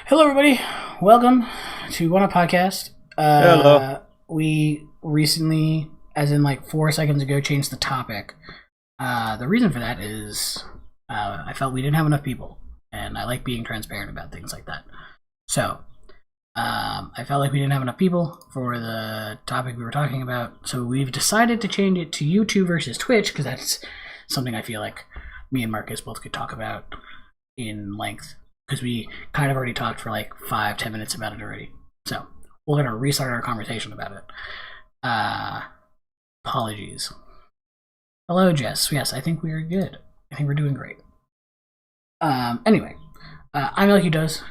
Hello, everybody. Welcome to One Up Podcast. Hello. We recently, as in like 4 seconds ago, changed the topic. The reason for that is I felt we didn't have enough people, and I like being transparent about things like that. So I felt like we didn't have enough people for the topic we were talking about, so we've decided to change it to YouTube versus Twitch, because that's something I feel like me and Marcus both could talk about in length, because we kind of already talked for like 5-10 minutes about it already. So we're going to restart our conversation about it. Apologies. Hello, Jess. Yes, I think we are good. I think we're doing great. Anyway, I'm LQ Does.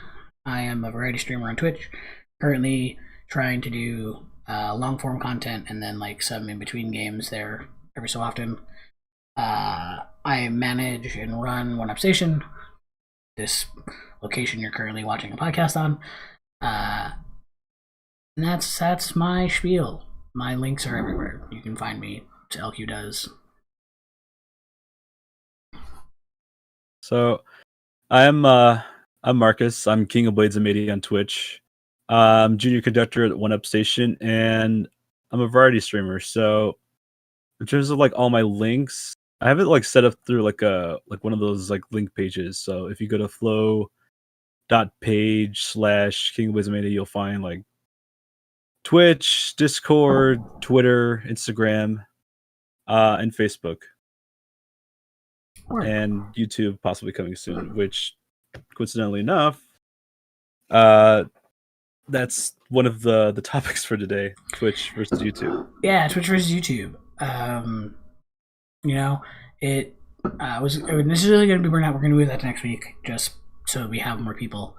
I am a variety streamer on Twitch. Currently trying to do long form content and then like some in between games there every so often. I manage and run One Up Station, this location you're currently watching a podcast on. And that's my spiel. My links are everywhere. You can find me to LQ Does. So I'm Marcus. I'm King of Blades and Media on Twitch. I'm junior conductor at One Up Station, and I'm a variety streamer. So in terms of like all my links, I have it like set up through like one of those like link pages. So if you go to flow.page/King of Blades and Media, you'll find like Twitch, Discord, Twitter, Instagram, and Facebook. And YouTube possibly coming soon, which coincidentally enough, that's one of the topics for today: Twitch versus YouTube. Yeah, Twitch versus YouTube. It was initially going to be burnout. We're going to do that next week, just so we have more people.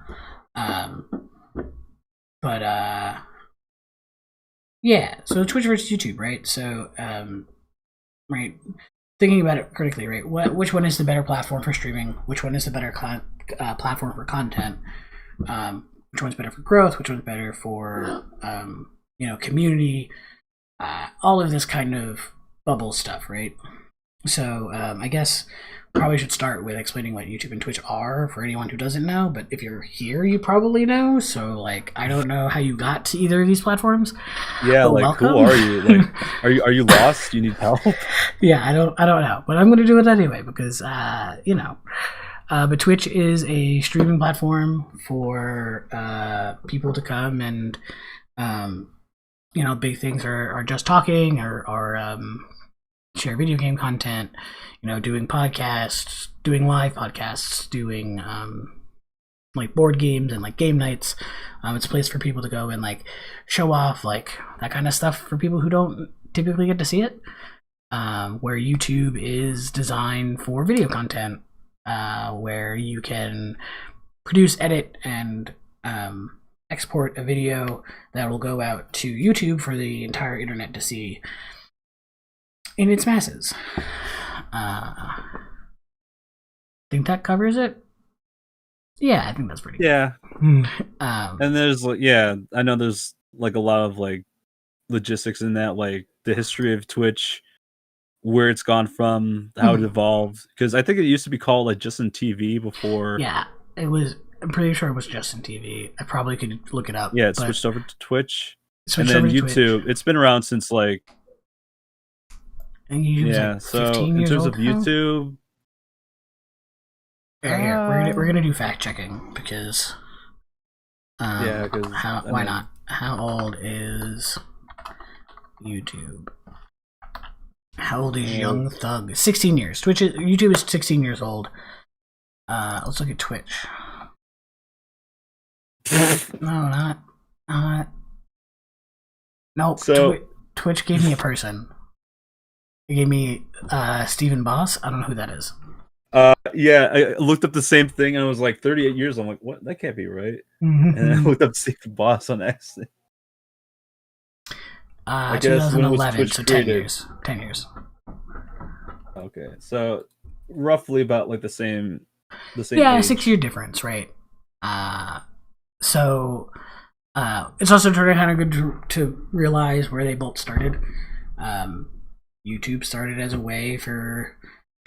Yeah. So Twitch versus YouTube, right? So, right. Thinking about it critically, right? Which one is the better platform for streaming? Which one is the better platform for content? Which one's better for growth? Which one's better for community? All of this kind of bubble stuff, right? So I guess probably should start with explaining what YouTube and Twitch are for anyone who doesn't know. But if you're here, you probably know. So like, I don't know how you got to either of these platforms. Yeah, like welcome. Who are you? Like, are you lost? Do you need help? Yeah, I don't know, but I'm going to do it anyway because But Twitch is a streaming platform for people to come and big things are just talking or share video game content, doing podcasts, doing live podcasts, doing like board games and like game nights. It's a place for people to go and like show off like that kind of stuff for people who don't typically get to see it. Where YouTube is designed for video content, where you can produce, edit, and export a video that will go out to YouTube for the entire internet to see in its masses. Think that covers it? Yeah, I think that's pretty good. And there's I know there's like a lot of like logistics in that, like the history of Twitch, where it's gone from, how it evolved, because I think it used to be called like Justin TV before. Yeah, it was. I'm pretty sure it was Justin TV. I probably could look it up. Yeah, it switched over to Twitch, and then YouTube. It's been around since like. And YouTube's like so in terms of YouTube. Here, we're gonna do fact checking because. Why not? How old is YouTube? How old is Young Thug? 16 years. YouTube is 16 years old. Let's look at Twitch. No, not. Nope. So Twitch gave me a person. It gave me Stephen Boss. I don't know who that is. Yeah, I looked up the same thing and I was like 38 years. I'm like, what? That can't be right. And I looked up Stephen Boss on accident. I guess 2011, so 10 years. 10 years. Okay, so roughly about like the same. Yeah, age. 6-year difference, right? So it's also kind of good to realize where they both started. YouTube started as a way for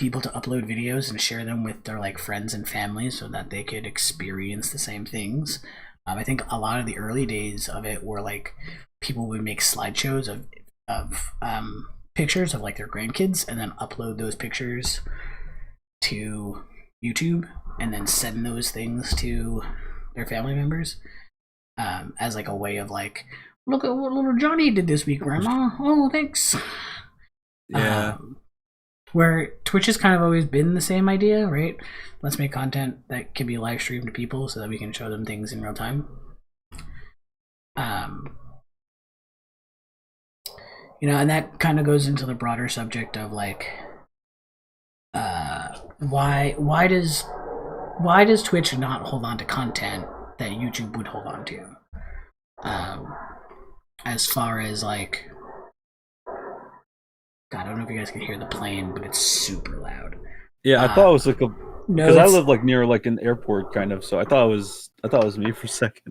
people to upload videos and share them with their like friends and family so that they could experience the same things. I think a lot of the early days of it were like people would make slideshows of pictures of like their grandkids and then upload those pictures to YouTube and then send those things to their family members as like a way of like, look at what little Johnny did this week, Grandma. Oh, thanks. Yeah. Where Twitch has kind of always been the same idea, right? Let's make content that can be live streamed to people so that we can show them things in real time. And that kind of goes into the broader subject of like, why does Twitch not hold on to content that YouTube would hold on to? As far as like, God, I don't know if you guys can hear the plane, but it's super loud. Yeah, I thought it was like because I live like near like an airport kind of, so I thought it was me for a second.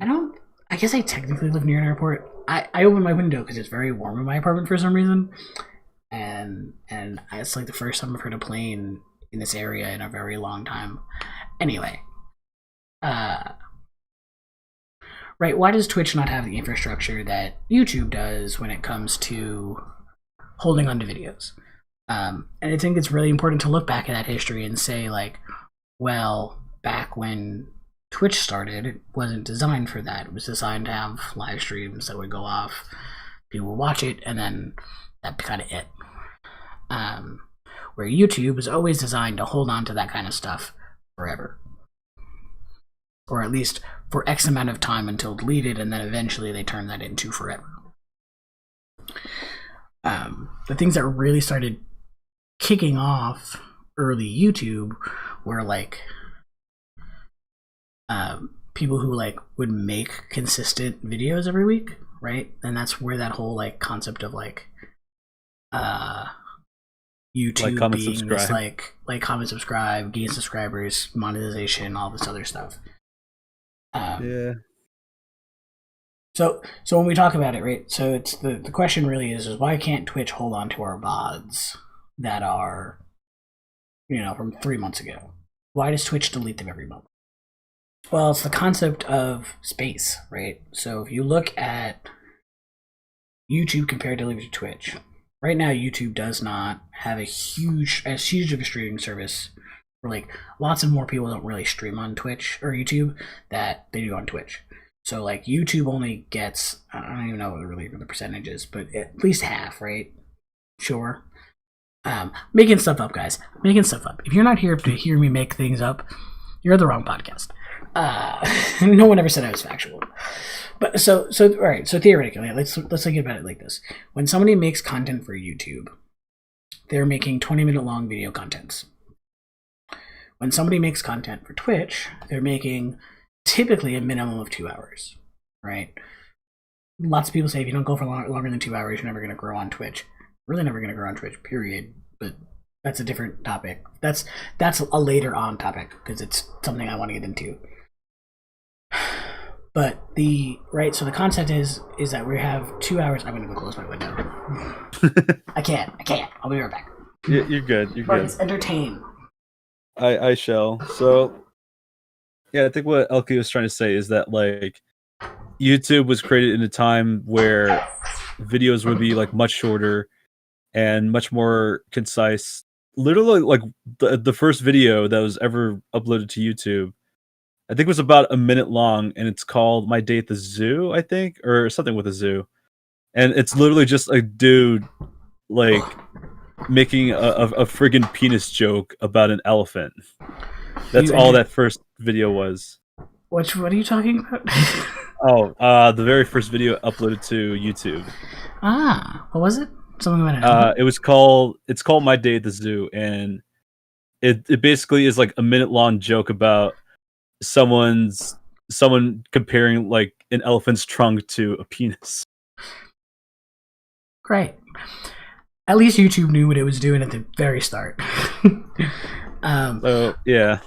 I guess I technically live near an airport. I open my window because it's very warm in my apartment for some reason, and it's like the first time I've heard a plane in this area in a very long time. Anyway, right? Why does Twitch not have the infrastructure that YouTube does when it comes to holding onto videos? And I think it's really important to look back at that history and say like, well, back when Twitch started, it wasn't designed for that. It was designed to have live streams that would go off, people would watch it, and then that'd be kind of it. Where YouTube was always designed to hold on to that kind of stuff forever. Or at least for X amount of time until deleted, and then eventually they turn that into forever. The things that really started kicking off early YouTube were like people who like would make consistent videos every week, right? And that's where that whole like concept of like YouTube like, comment, being subscribe. This like comment, subscribe, gain subscribers, monetization, all this other stuff. Yeah. So when we talk about it, right? So it's the question really is why can't Twitch hold on to our VODs that are, from 3 months ago? Why does Twitch delete them every month? Well, it's the concept of space, right? So if you look at YouTube comparatively to Twitch, right now YouTube does not have as huge of a streaming service where like lots of more people don't really stream on Twitch or YouTube that they do on Twitch. So like YouTube only gets, I don't even know what really the percentage is, but at least half, right? Sure. Making stuff up, guys. Making stuff up. If you're not here to hear me make things up, you're the wrong podcast. No one ever said I was factual. But so all right. So theoretically, let's think about it like this: when somebody makes content for YouTube, they're making 20-minute long video contents. When somebody makes content for Twitch, they're making typically a minimum of 2 hours, right? Lots of people say if you don't go for longer than 2 hours, you're never going to grow on Twitch. Really never going to grow on Twitch, period. But that's a different topic. That's a later on topic because it's something I want to get into. But so the concept is that we have 2 hours. I'm going to go close my window. I can't. I'll be right back. Yeah, you're good. You're good. It's entertain. I shall. So, yeah, I think what Elke was trying to say is that like YouTube was created in a time where videos would be like much shorter and much more concise. Literally, like the first video that was ever uploaded to YouTube, I think was about a minute long, and it's called "My Day at the Zoo," I think, or something with a zoo, and it's literally just a dude like making a friggin' penis joke about an elephant. That's all that first video was. What are you talking about? The very first video uploaded to YouTube. What was it? Something about an elephant? It's called My Day at the Zoo, and it basically is like a minute long joke about someone comparing like an elephant's trunk to a penis. Great. At least YouTube knew what it was doing at the very start. Yeah.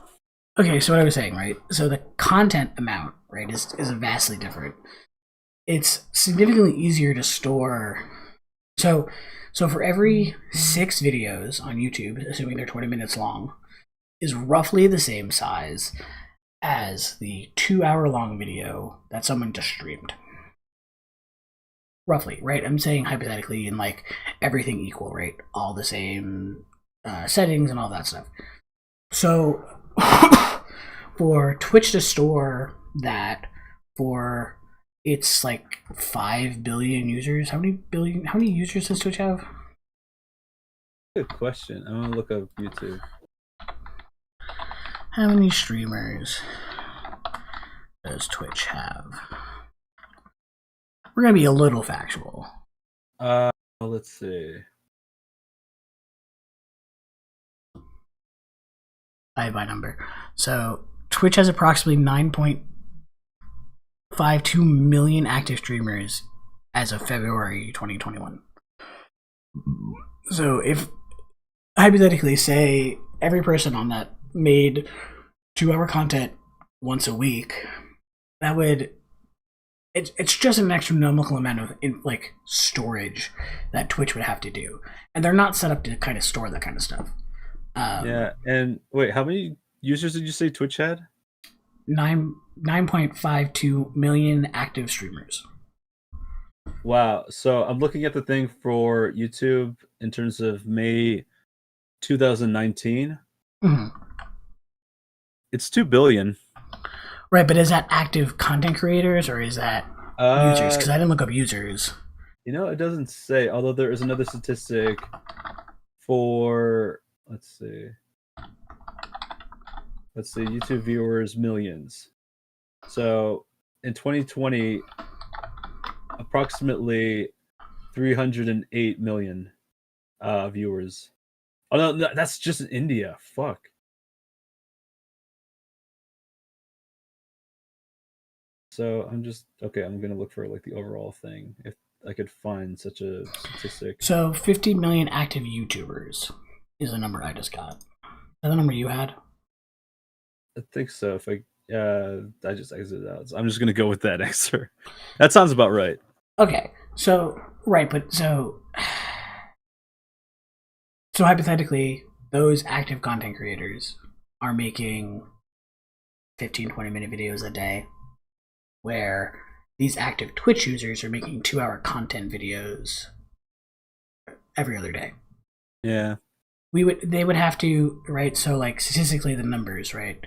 Okay, so what I was saying, right? So the content amount, right, is vastly different. It's significantly easier to store So, so for every 6 videos on YouTube, assuming they're 20 minutes long, is roughly the same size as the 2-hour long video that someone just streamed. Roughly, right? I'm saying hypothetically in like everything equal, right? All the same settings and all that stuff. So for Twitch to store that for its like 5 billion users, how many users does Twitch have? Good question. I'm gonna look up YouTube. How many streamers does Twitch have? We're gonna be a little factual. Let's see. I have my number. So Twitch has approximately 9.52 million active streamers as of February 2021. So if hypothetically say every person on that made 2-hour content once a week, that would it's just an astronomical amount of like storage that Twitch would have to do, and they're not set up to kind of store that kind of stuff. Yeah, and wait, how many users did you say Twitch had? 9.52 million active streamers. Wow. So I'm looking at the thing for YouTube in terms of May 2019. Mm-hmm. It's 2 billion. Right, but is that active content creators or is that users? Because I didn't look up users. You know, it doesn't say, although there is another statistic for, let's see, YouTube viewers, millions. So in 2020, approximately 308 million viewers. Oh, no, that's just in India. Fuck. So I'm going to look for like the overall thing if I could find such a statistic. So 50 million active YouTubers is the number I just got. Is that the number you had? I think so. If I just exited out. So I'm just gonna go with that answer. That sounds about right. Okay, so right, but so hypothetically, those active content creators are making 15-20 minute videos a day, where these active Twitch users are making 2-hour content videos every other day. Yeah. They would have to, right? So like statistically the numbers, right?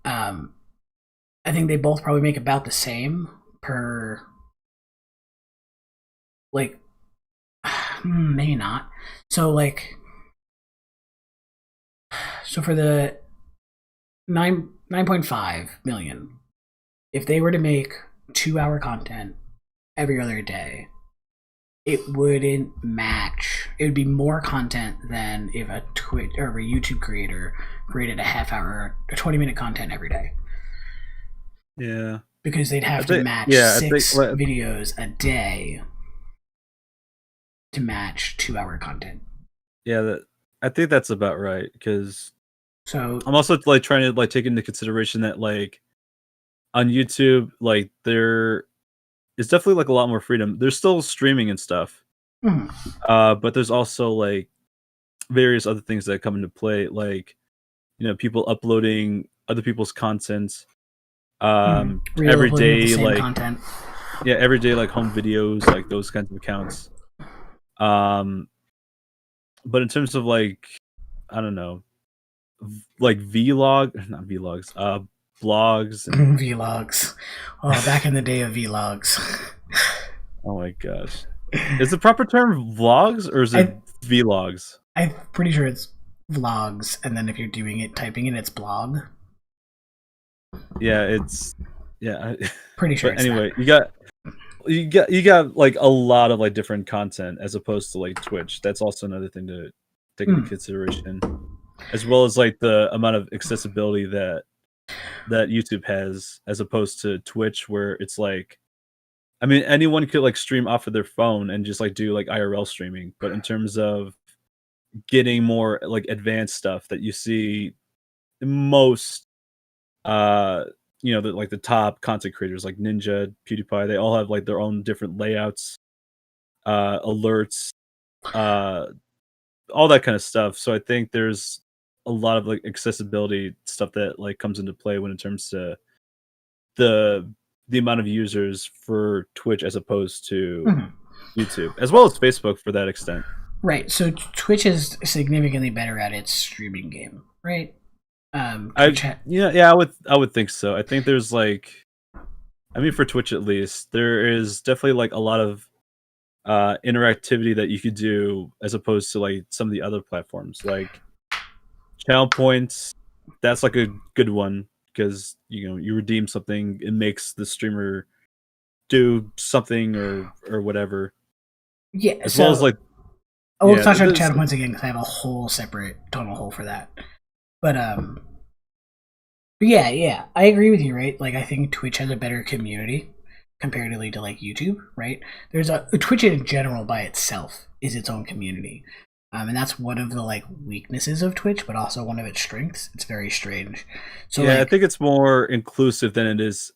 I think they both probably make about the same per like maybe not. So like for the 9.5 million, if they were to make 2-hour content every other day, it wouldn't match. It would be more content than if a Twitch or a YouTube creator created a half hour or 20-minute content every day. Yeah. Because they'd have to match 6 videos a day to match 2-hour content. Yeah, I think that's about right. Because so I'm also like trying to like take into consideration that like on YouTube, like there is definitely like a lot more freedom. There's still streaming and stuff. But there's also like various other things that come into play, like people uploading other people's content every day, like content. Yeah, every day, like home videos, like those kinds of accounts. But in terms of like, I don't know, like not vlogs, vlogs and vlogs. Oh, back in the day of vlogs. Oh my gosh, is the proper term vlogs or is it vlogs? I'm pretty sure it's vlogs, and then if you're doing it, typing it, it's blog. Yeah, pretty sure. But anyway, you got like a lot of like different content as opposed to like Twitch. That's also another thing to take into consideration, as well as like the amount of accessibility that YouTube has as opposed to Twitch, where it's like, I mean, anyone could like stream off of their phone and just like do like IRL streaming, but in terms of getting more like advanced stuff that you see most the top content creators like Ninja, PewDiePie, they all have like their own different layouts alerts, all that kind of stuff. So I think there's a lot of like accessibility stuff that like comes into play when in terms to the amount of users for Twitch as opposed to YouTube, as well as Facebook for that extent. Right. So Twitch is significantly better at its streaming game, right? I would think so. I think there's like, I mean, for Twitch at least, there is definitely like a lot of interactivity that you could do as opposed to like some of the other platforms, like channel points. That's like a good one because you redeem something, it makes the streamer do something or whatever. Yeah. As well as like, I will touch on channel points again because I have a whole separate tonal hole for that. But yeah, I agree with you, right? Like I think Twitch has a better community comparatively to like YouTube, right? There's a Twitch in general by itself is its own community. And that's one of the like weaknesses of Twitch, but also one of its strengths. It's very strange. So yeah, I think it's more inclusive than it is.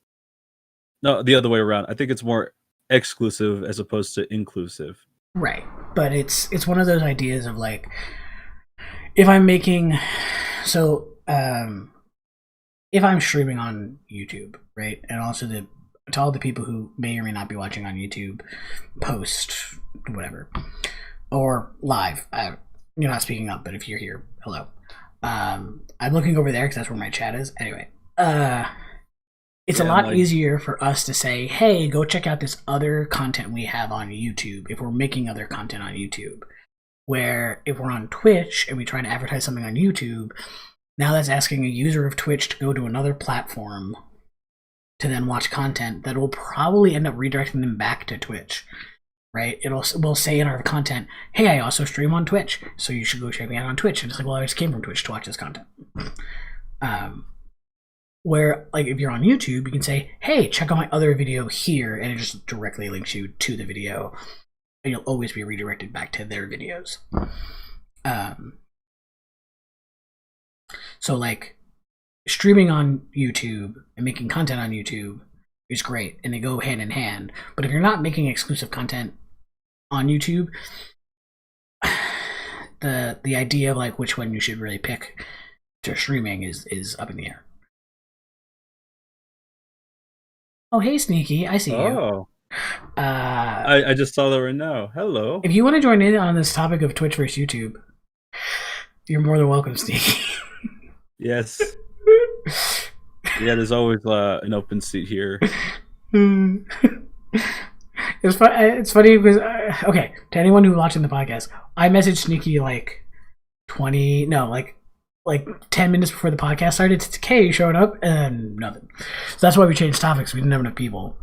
No, the other way around. I think it's more exclusive as opposed to inclusive. Right, but it's one of those ideas of like, if I'm making, so if I'm streaming on YouTube, right, and also to all the people who may or may not be watching on YouTube, post whatever or live, you're not speaking up, but if you're here, hello. I'm looking over there because that's where my chat is. Anyway, it's a lot easier for us to say, hey, go check out this other content we have on YouTube if we're making other content on YouTube. Where if we're on Twitch and we try to advertise something on YouTube, now that's asking a user of Twitch to go to another platform to then watch content that will probably end up redirecting them back to Twitch. Right? We'll say in our content, hey, I also stream on Twitch, so you should go check me out on Twitch. And it's like, well, I just came from Twitch to watch this content. Where, like, if you're on YouTube, you can say, hey, check out my other video here, and it just directly links you to the video, and you'll always be redirected back to their videos. So, like, streaming on YouTube and making content on YouTube is great, and they go hand in hand. But if you're not making exclusive content on YouTube, the idea of, like, which one you should really pick to streaming is up in the air. Oh, hey, Sneaky, I see you. I just saw that right now. Hello. If you want to join in on this topic of Twitch versus YouTube, you're more than welcome, Sneaky. Yes. Yeah, there's always an open seat here. It's funny because, okay, to anyone who's watching the podcast, I messaged Sneaky like 10 minutes before the podcast started. It's Kay showing up and nothing. So that's why we changed topics. We didn't have enough people.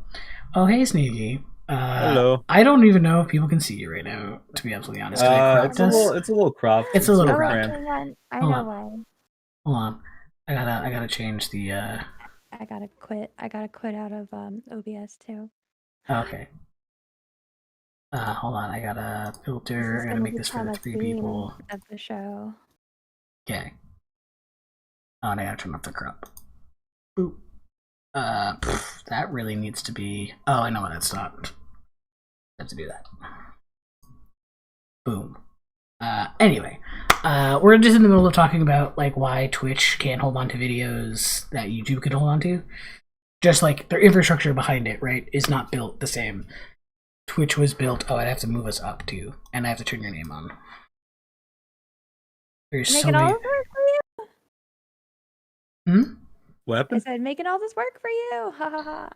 Oh, hey, Sneaky. Hello. I don't even know if people can see you right now, to be absolutely honest. It's a little cropped. It's a little cropped. I know why. Hold on. I gotta change the I gotta quit out of OBS too. Okay. Hold on, I gotta filter. I gotta make this for 3 people. Of the show. Okay. Oh, and I gotta turn off the crop. Boop. That really needs to be. Oh, I know what that stopped. I have to do that. Boom. Anyway, we're just in the middle of talking about like why Twitch can't hold on to videos that YouTube could hold on to. Just like their infrastructure behind it, right, is not built the same. Twitch was built. Oh, I'd have to move us up too, and I have to turn your name on. There's so many. All this work for you? What happened? I said, making all this work for you. Ha ha ha.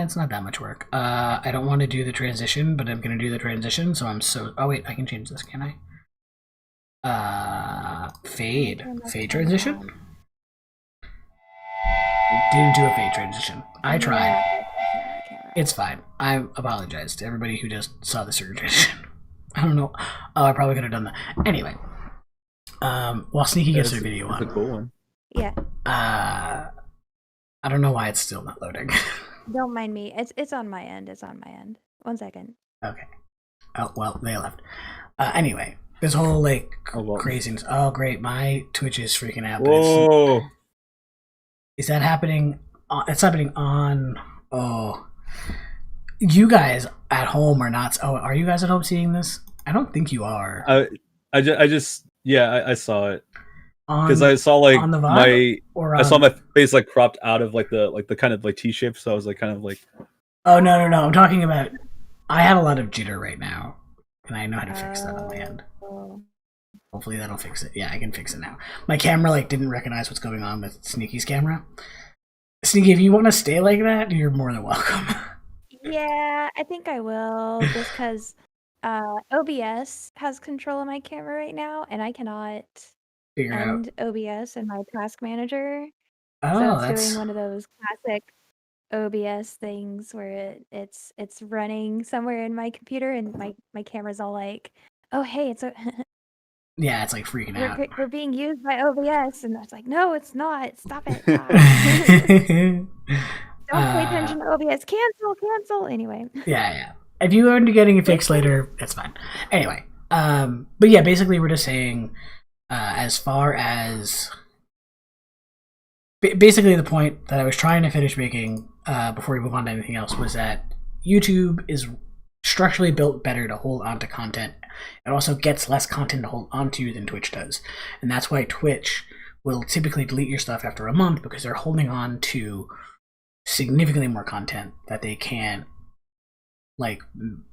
It's not that much work. I don't want to do the transition, but I'm gonna do the transition. So I'm so. Oh wait, I can change this, can I? Fade transition. Didn't do a fade transition. I tried. It's fine. I apologize to everybody who just saw the transition. I don't know. Oh, I probably could have done that. Anyway, while Sneaky gets their video on. It's a cool one. Yeah. I don't know why it's still not loading. Don't mind me. It's on my end. 1 second. Okay. Oh well, they left. Anyway, this whole like craziness. Oh great, my Twitch is freaking out. Whoa. Is that happening? It's happening on. Oh. You guys at home are not. Oh, are you guys at home seeing this? I don't think you are. I saw it because On I saw like on the VOD I saw or my face like cropped out of like the kind of like T shape, so I was like kind of like, Oh no! I'm talking about. I have a lot of jitter right now, and I know how to fix that on my end. Oh. Hopefully that'll fix it. Yeah, I can fix it now. My camera like didn't recognize what's going on with Sneaky's camera. Sneaky, if you want to stay like that, you're more than welcome. Yeah, I think I will, just because OBS has control of my camera right now, and I cannot Figure out. end OBS in my task manager. So Oh, it's doing that's one of those classic OBS things where it's running somewhere in my computer, and my camera's all like, "Oh, hey, it's a yeah, it's like freaking out. we're being used by OBS," and I was like, "No, it's not. Stop it. Stop. Don't pay attention to OBS. Cancel." Anyway. Yeah. If you end up getting it fixed later, it's fine. Anyway, but yeah, basically we're just saying, as far as basically the point that I was trying to finish making before we move on to anything else was that YouTube is structurally built better to hold onto content. It also gets less content to hold onto than Twitch does, and that's why Twitch will typically delete your stuff after a month because they're holding on to significantly more content that they can like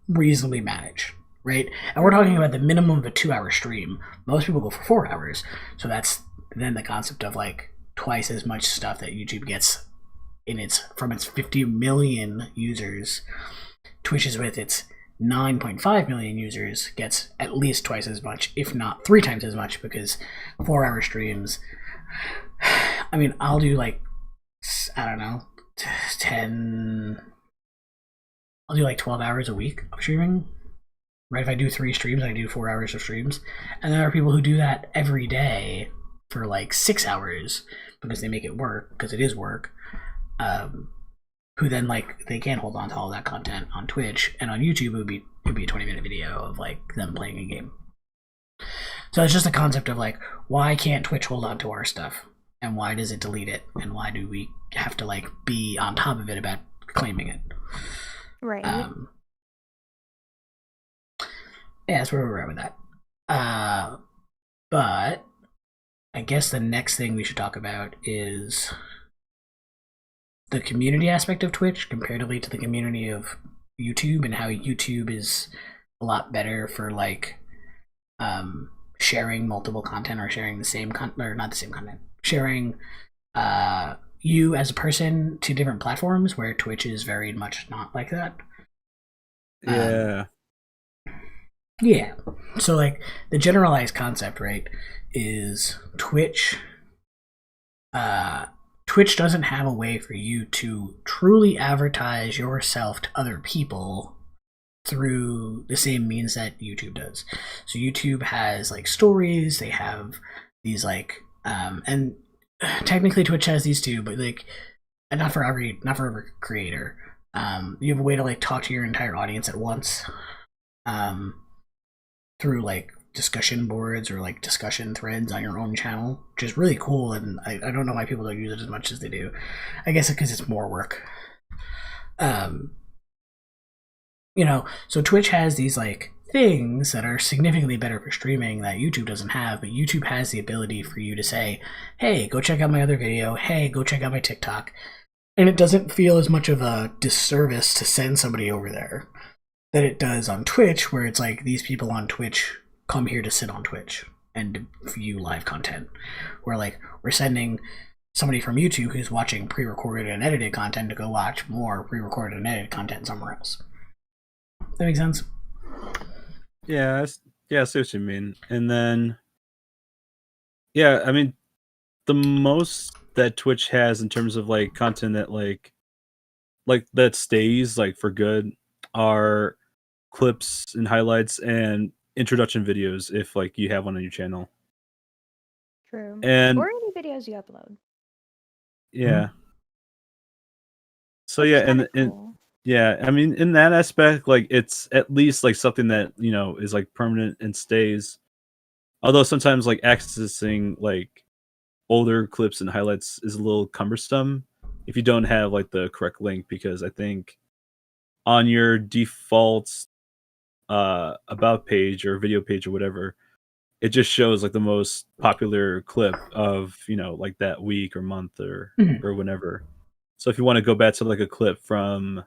reasonably manage, right? And we're talking about the minimum of a 2-hour stream. Most people go for 4 hours, so that's then the concept of like twice as much stuff that YouTube gets from its 50 million users. Twitch's with its 9.5 million users gets at least twice as much, if not 3 times as much, because 4-hour streams. I mean, I'll do like, I don't know, 10. I'll do like 12 hours a week of streaming. Right? If I do 3 streams, I do 4 hours of streams. And there are people who do that every day for like 6 hours because they make it work, because it is work. Who then like they can't hold on to all that content on Twitch, and on YouTube it would be a 20-minute video of like them playing a game. So it's just a concept of like, why can't Twitch hold on to our stuff, and why does it delete it, and why do we have to like be on top of it about claiming it? Right. Yeah, that's where we're at with that. But I guess the next thing we should talk about is the community aspect of Twitch comparatively to the community of YouTube, and how YouTube is a lot better for like sharing multiple content, or sharing the same content, or not the same content, sharing you as a person to different platforms, where Twitch is very much not like that. Yeah. So like the generalized concept, right, is Twitch doesn't have a way for you to truly advertise yourself to other people through the same means that YouTube does. So YouTube has like stories, they have these like and technically Twitch has these too, but like not for every creator. You have a way to like talk to your entire audience at once through like discussion boards or like discussion threads on your own channel, which is really cool, and I don't know why people don't use it as much as they do. I guess because it's more work. So Twitch has these like things that are significantly better for streaming that YouTube doesn't have, but YouTube has the ability for you to say, hey, go check out my other video, hey, go check out my TikTok, and it doesn't feel as much of a disservice to send somebody over there that it does on Twitch, where it's like these people on Twitch come here to sit on Twitch and view live content, where like we're sending somebody from YouTube who's watching pre-recorded and edited content to go watch more pre-recorded and edited content somewhere else. That makes sense? Yeah, I see what you mean. And then, yeah, I mean, the most that Twitch has in terms of like content that like that stays like for good are clips and highlights and introduction videos, if like you have one on your channel. True. And or any videos you upload. yeah. So Which yeah, is and kinda cool. yeah, I mean, in that aspect, like it's at least like something that, you know, is like permanent and stays. Although sometimes like accessing like older clips and highlights is a little cumbersome if you don't have like the correct link, because I think on your default about page or video page or whatever, it just shows like the most popular clip of like that week or month or Mhm. or whenever. So if you want to go back to like a clip from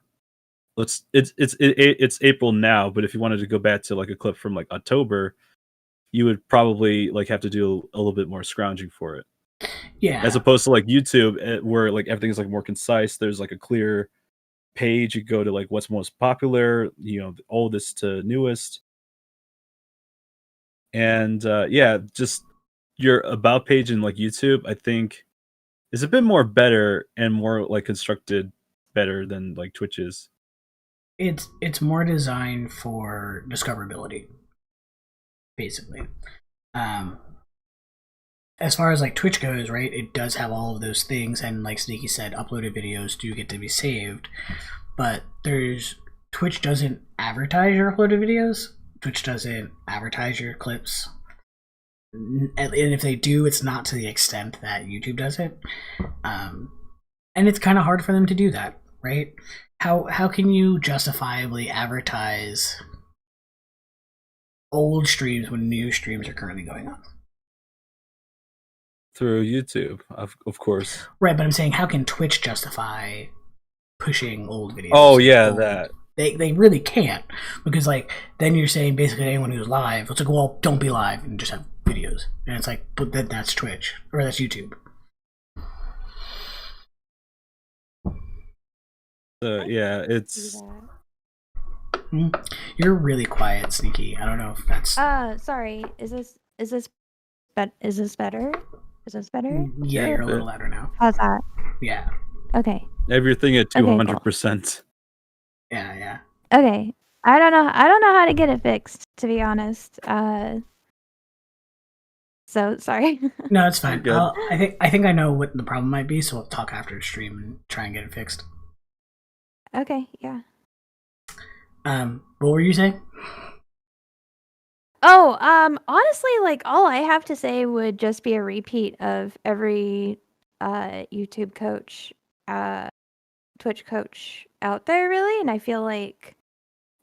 it's April now, but if you wanted to go back to like a clip from like October, you would probably like have to do a little bit more scrounging for it. As Yeah, opposed to like YouTube, where like everything is like more concise. There's like a clear page. You go to like what's most popular, the oldest to newest, and yeah, just your about page in like YouTube, I think, is a bit more better and more like constructed better than like Twitch's. it's more designed for discoverability, basically. Um, as far as like Twitch goes, right, it does have all of those things, and like Sneaky said, uploaded videos do get to be saved, but Twitch doesn't advertise your uploaded videos. Twitch doesn't advertise your clips, and if they do, it's not to the extent that YouTube does it. And it's kind of hard for them to do that, right? How can you justifiably advertise old streams when new streams are currently going on? Through YouTube, of course. Right, but I'm saying, how can Twitch justify pushing old videos? Oh yeah, that. They really can't, because like then you're saying basically anyone who's live, it's like, well, don't be live and just have videos, and it's like, but then that's Twitch or that's YouTube. Yeah, it's. You're really quiet, Sneaky. I don't know if that's. Sorry. Is this better? Is this better? Yeah, you're a little louder now. How's that? Yeah. Okay. Everything at 200%. Cool. Yeah. Okay. I don't know how to get it fixed, to be honest. So sorry. No, it's fine. I think I know what the problem might be, so we'll talk after the stream and try and get it fixed. Okay, yeah. What were you saying? Oh, honestly, like all I have to say would just be a repeat of every YouTube coach, Twitch coach out there, really, and I feel like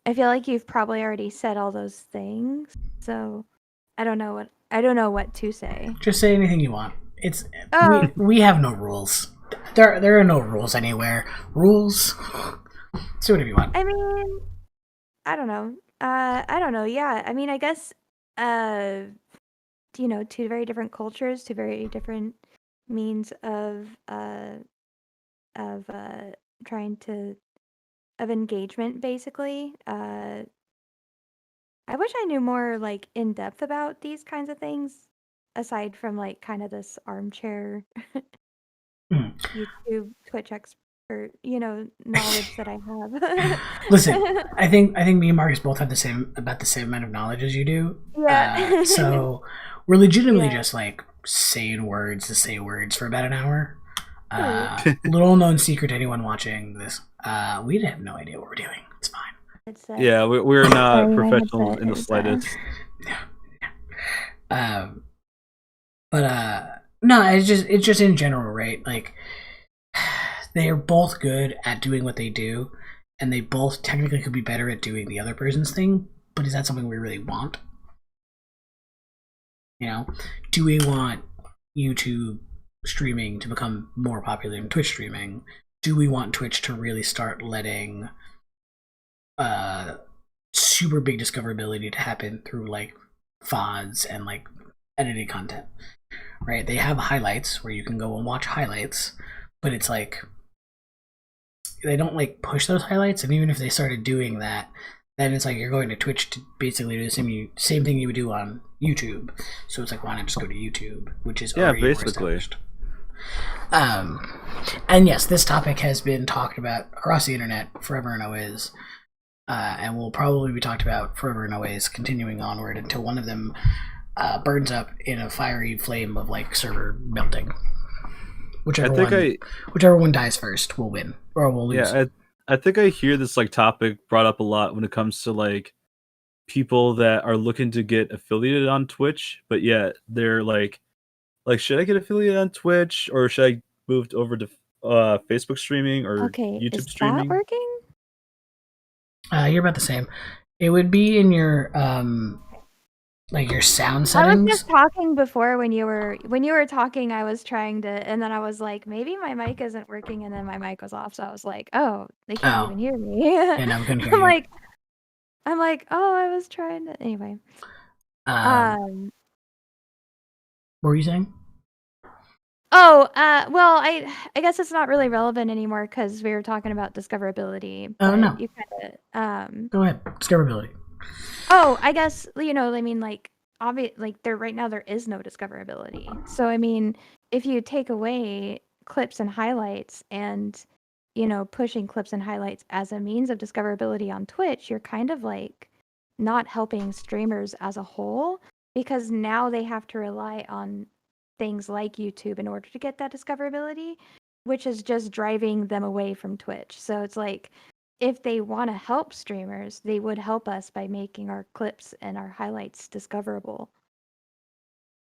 you've probably already said all those things. So I don't know what to say. Just say anything you want. We have no rules. There are no rules anywhere. Rules. Say whatever you want. I mean, I don't know. Yeah, I mean, I guess, two very different cultures, two very different means of trying to of engagement, basically. I wish I knew more like in depth about these kinds of things, aside from like kind of this armchair YouTube Twitch expert, knowledge that I have. Listen, I think me and Marcus both have about the same amount of knowledge as you do. Yeah. So we're legitimately just like saying words to say words for about an hour. Little known secret to anyone watching this. We have no idea what we're doing. It's fine. Yeah, we're not professionals in the slightest. No, it's just in general, right? Like, they are both good at doing what they do, and they both technically could be better at doing the other person's thing. But is that something we really want? Do we want YouTube streaming to become more popular than Twitch streaming? Do we want Twitch to really start letting super big discoverability to happen through like VODs and like edited content? Right? They have highlights where you can go and watch highlights, but it's like they don't like push those highlights, and even if they started doing that, then it's like you're going to Twitch to basically do the same thing you would do on YouTube. So it's like, why not just go to YouTube, which is already basically. And yes, this topic has been talked about across the internet forever and always, and will probably be talked about forever and always, continuing onward until one of them burns up in a fiery flame of like server melting. Whichever one dies first will win, or will lose. Yeah, I think I hear this like topic brought up a lot when it comes to like people that are looking to get affiliated on Twitch, but yeah, they're like should I get affiliated on Twitch, or should I move over to Facebook streaming or YouTube streaming? Is that working? You're about the same. It would be in your like your sound I was settings. just talking before when you were talking. I was trying to, and then I was like, maybe my mic isn't working, and then my mic was off. So I was like, oh, they can't Oh. even hear me. And I'm gonna hear I'm you. like, oh, I was trying to. Anyway, What were you saying? Oh, well, I guess it's not really relevant anymore because we were talking about discoverability. Oh, But no. you kind of Go ahead. Discoverability. Oh, I guess I mean, like like right now there is no discoverability. So I mean, if you take away clips and highlights and pushing clips and highlights as a means of discoverability on Twitch, you're kind of like not helping streamers as a whole because now they have to rely on things like YouTube in order to get that discoverability, which is just driving them away from Twitch. So it's like if they want to help streamers, they would help us by making our clips and our highlights discoverable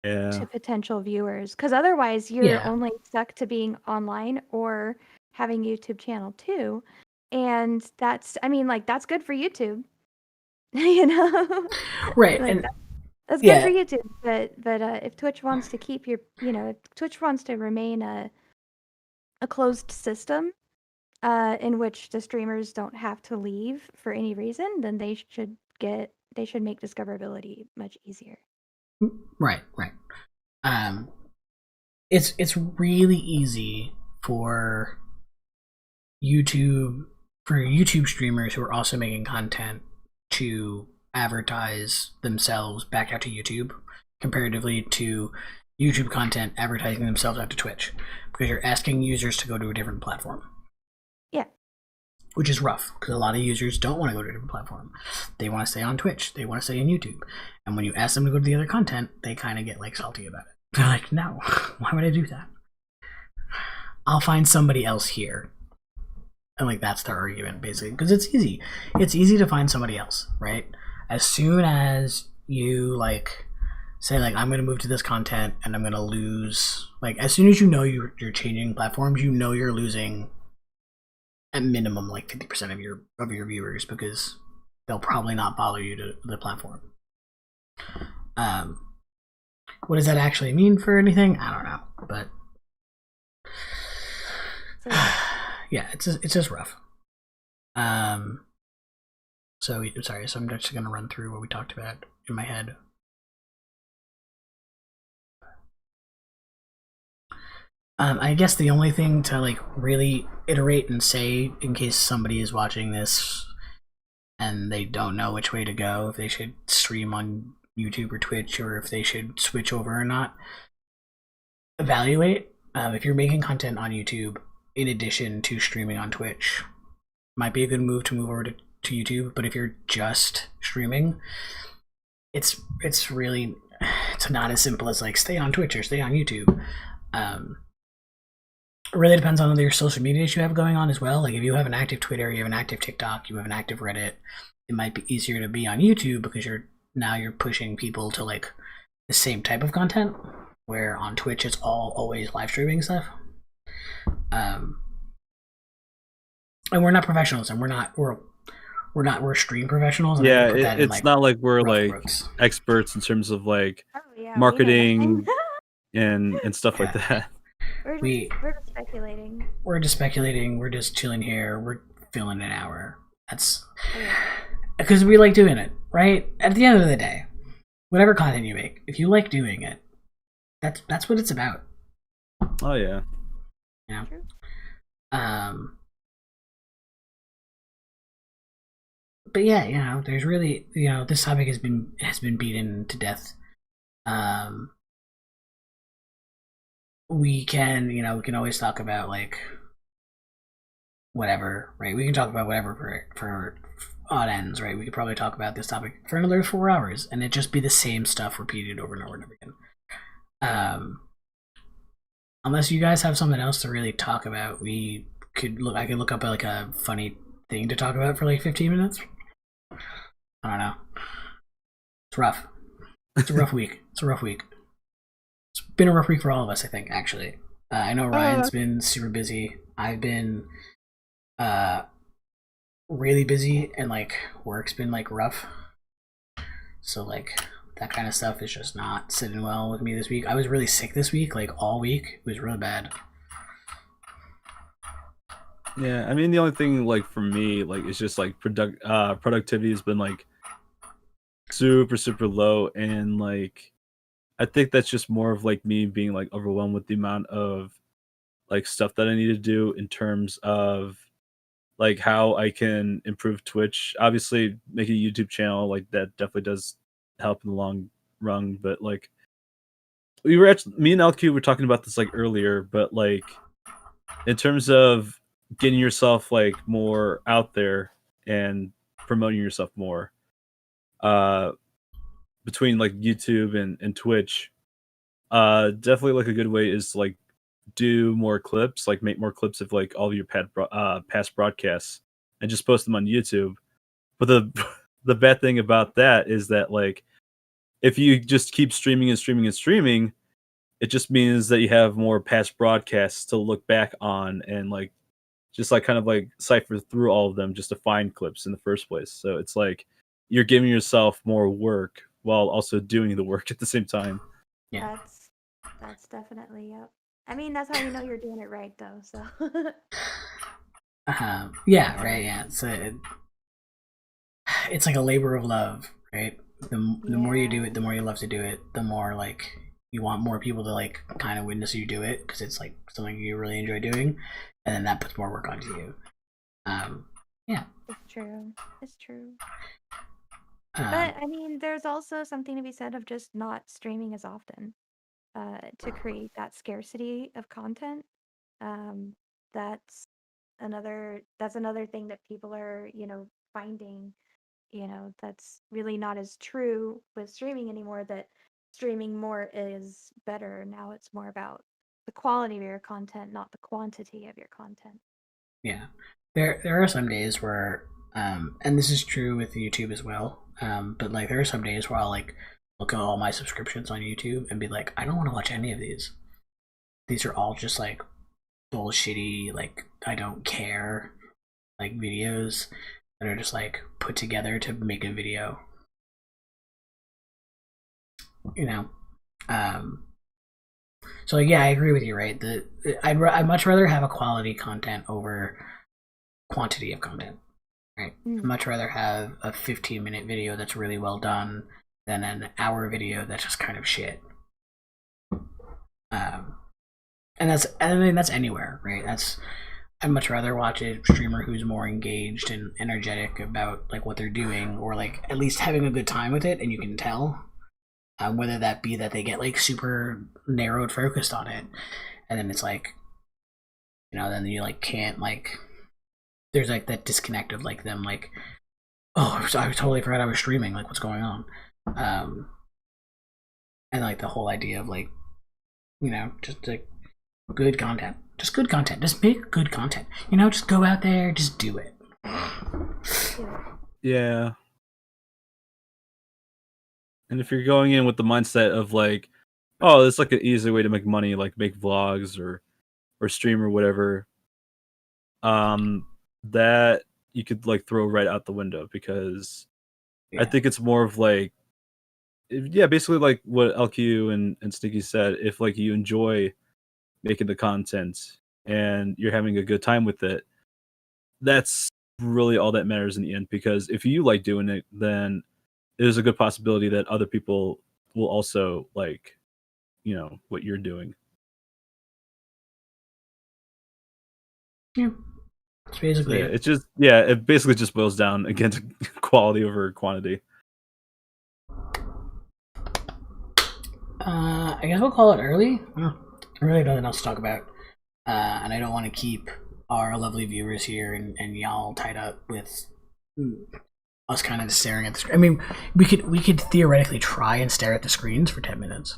Yeah. to potential viewers. Because otherwise, you're Yeah. only stuck to being online or having YouTube channel too. And I mean, like, that's good for YouTube, you know? Right. Like, And that's good for yeah. YouTube. But if Twitch wants to keep if Twitch wants to remain a closed system, in which the streamers don't have to leave for any reason, then they should make discoverability much easier. Right. It's really easy for YouTube streamers who are also making content to advertise themselves back out to YouTube comparatively to YouTube content advertising themselves out to Twitch, because you're asking users to go to a different platform. Yeah. Which is rough because a lot of users don't want to go to a different platform. They want to stay on Twitch. They want to stay on YouTube. And when you ask them to go to the other content, they kind of get like salty about it. They're like, no, why would I do that? I'll find somebody else here. And like that's their argument basically, because it's easy. It's easy to find somebody else, right? As soon as you like say like I'm going to move to this content and I'm going to lose, like as soon as you know you're changing platforms, you know you're losing at minimum like 50% of your viewers because they'll probably not follow you to the platform. What does that actually mean for anything? I don't know, but yeah, it's just rough. So sorry, so I'm just gonna run through what we talked about in my head. I guess the only thing to like really iterate and say in case somebody is watching this and they don't know which way to go, if they should stream on YouTube or Twitch, or if they should switch over or not, evaluate. If you're making content on YouTube in addition to streaming on Twitch, might be a good move to move over to YouTube. But if you're just streaming, it's really, it's not as simple as like stay on Twitch or stay on YouTube. It really depends on your social medias you have going on as well. Like if you have an active Twitter, you have an active TikTok, you have an active Reddit, it might be easier to be on YouTube because you're pushing people to like the same type of content, where on Twitch it's always live streaming stuff. And we're not professionals, and we're stream professionals. And Yeah, it's not like we're like brooks. experts in terms of like yeah, marketing and stuff like that. We're just speculating. We're just speculating. We're just chilling here. We're filling an hour. That's because we like doing it, right? At the end of the day, whatever content you make, if you like doing it, that's what it's about. Oh yeah. Yeah. But yeah, there's really, this topic has been beaten to death. We can, we can always talk about like whatever, right? We can talk about whatever for odd ends, right? We could probably talk about this topic for another 4 hours, and it just be the same stuff repeated over and over and over again. Unless you guys have something else to really talk about, I could look up like a funny thing to talk about for like 15 minutes. I don't know. It's rough. It's a rough week. It's been a rough week for all of us, I think, actually. I know Ryan's been super busy. I've been really busy and like work's been like rough. So like that kind of stuff is just not sitting well with me this week. I was really sick this week, like all week. It was really bad. Yeah, I mean the only thing like for me like it's just like productivity has been like super low, and like I think that's just more of like me being like overwhelmed with the amount of like stuff that I need to do in terms of like how I can improve Twitch. Obviously, making a YouTube channel like that definitely does help in the long run. But like we were actually, me and LQ were talking about this like earlier. But like in terms of getting yourself like more out there and promoting yourself more, uh, between like YouTube and Twitch, definitely like a good way is to, like do more clips, like make more clips of like all of your past broadcasts and just post them on YouTube. But the the bad thing about that is that like if you just keep streaming and streaming and streaming, it just means that you have more past broadcasts to look back on and like just like kind of like cipher through all of them just to find clips in the first place. So it's like you're giving yourself more work while also doing the work at the same time. Yeah. That's definitely, yep. I mean, that's how you know you're doing it right, though. So Yeah, right. Yeah, it's like a labor of love, right? The more you do it, the more you love to do it. The more like you want more people to like kind of witness you do it because it's like something you really enjoy doing, and then that puts more work onto you. Yeah. it's true. It's true. Um, But I mean, there's also something to be said of just not streaming as often, to create that scarcity of content. Um, that's another thing that people are, finding, that's really not as true with streaming anymore, that streaming more is better. Now it's more about the quality of your content, not the quantity of your content. yeah, there are some days where, and this is true with YouTube as well. But like there are some days where I'll like look at all my subscriptions on YouTube and be like, I don't want to watch any of these. These are all just like bullshitty, like I don't care, like videos that are just like put together to make a video. You know, um, so yeah, I agree with you. Right, I'd much rather have a quality content over quantity of content. Right, I'd much rather have a 15-minute video that's really well done than an hour video that's just kind of shit. Um, and that's anywhere, right? I'd much rather watch a streamer who's more engaged and energetic about like what they're doing, or like at least having a good time with it, and you can tell. Whether that be that they get like super narrowed focused on it, and then it's like, then you like can't like, there's like that disconnect of like them like, oh, I totally forgot I was streaming, like what's going on. And like the whole idea of like, just like good content, just make good content, just go out there, just do it. Yeah. And if you're going in with the mindset of like, oh, it's like an easy way to make money, like make vlogs or stream or whatever, that you could like throw right out the window, because I think it's more of like, basically like what LQ and Sticky said. If like you enjoy making the content and you're having a good time with it, that's really all that matters in the end. Because if you like doing it, then there's a good possibility that other people will also like, what you're doing. Yeah, it's basically It just it basically just boils down again to quality over quantity. I guess we'll call it early. I really have nothing else to talk about, and I don't want to keep our lovely viewers here and y'all tied up with us kind of staring at the screen. I mean, we could theoretically try and stare at the screens for 10 minutes.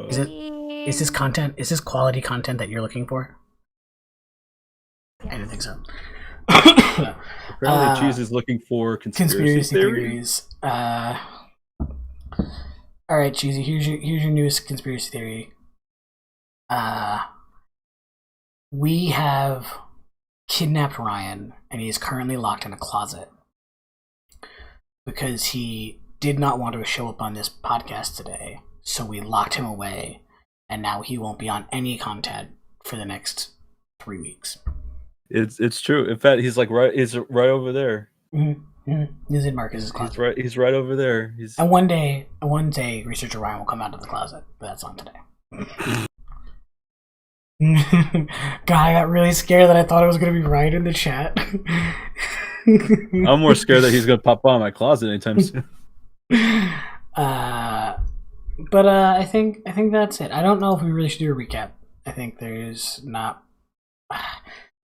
Is this content? Is this quality content that you're looking for? Yes. I didn't think so. Apparently, Cheese is looking for conspiracy theories. All right, Cheesy. Here's your newest conspiracy theory. We have kidnapped Ryan, and he is currently locked in a closet because he did not want to show up on this podcast today. So we locked him away, and now he won't be on any content for the next 3 weeks. It's true. In fact, he's right over there. He's in Marcus's closet. He's right over there. And one day, researcher Ryan will come out of the closet, but that's not today. God, I got really scared that I thought it was going to be Ryan in the chat. I'm more scared that he's going to pop out of my closet anytime soon. But I think that's it. I don't know if we really should do a recap. I think there's not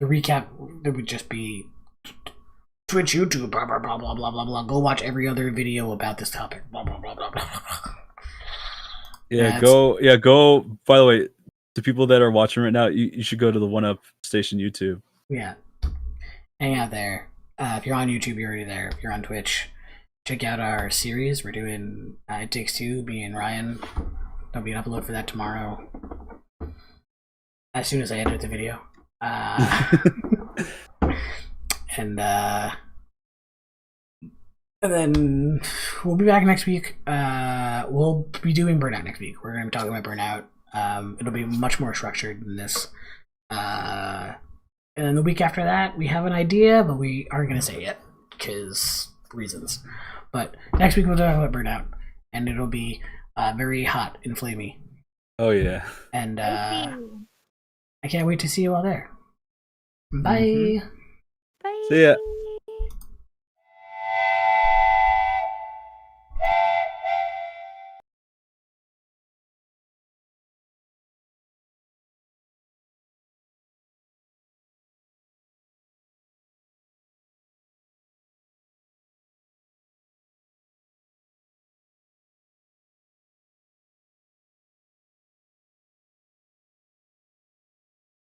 the recap. There would just be Twitch, YouTube, blah blah blah blah blah blah blah. Go watch every other video about this topic. Blah blah blah blah blah. Go. By the way, the people that are watching right now, you should go to the One Up Station YouTube. Yeah, hang out there. If you're on YouTube, you're already there. If you're on Twitch, check out our series. We're doing It Takes Two. Me and Ryan. There'll be an upload for that tomorrow. As soon as I edit the video. And then we'll be back next week. We'll be doing Burnout next week. We're going to be talking about Burnout. It'll be much more structured than this. And then the week after that, we have an idea, but we aren't going to say it yet because reasons. But next week we'll talk about Burnout, and it'll be very hot and flamey. Oh yeah. And I can't wait to see you all there. Bye. Bye. See ya.